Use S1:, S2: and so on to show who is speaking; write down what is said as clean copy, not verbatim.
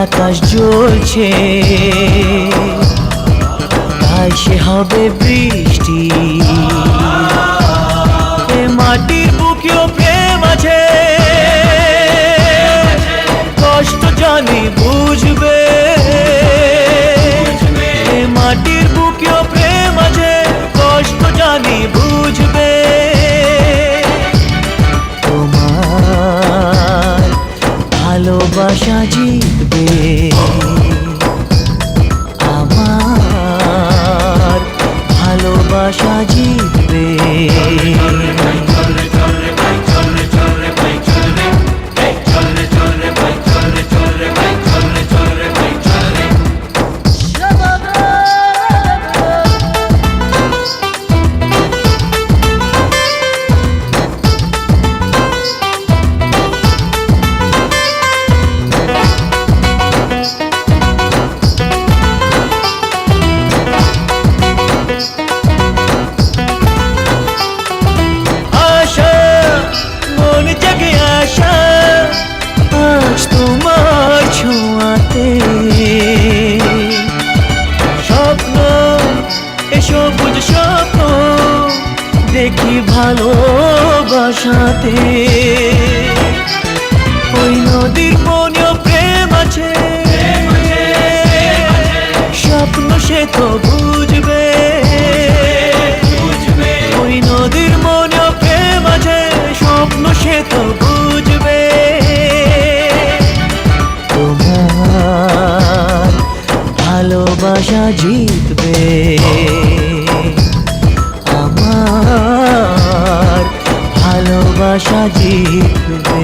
S1: আকাশ জ্বলছে, তাই সে হবে বৃষ্টি। এ মাটির বুকেও প্রেম আছে, কষ্ট জানি বুঝবে। এ মাটির বুকেও প্রেম আছে, কষ্ট জানি বুঝবে। তোমার ভালোবাসা জিতবে, আমার ভালোবাসা জিতবে। আজ তোমার ছোঁয়াতে স্বপ্ন, এ সবুজ স্বপ্ন দেখি ভালোবাসাতে। ওই নদীর মনেও প্রেম আছে, স্বপ্ন সে তো বুঝবে। ওই নদীর মনেও প্রেম আছে, স্বপ্ন সে তো বুঝবে। তোমার ভালোবাসা জিতবে, আমার ভালোবাসা জিতবে।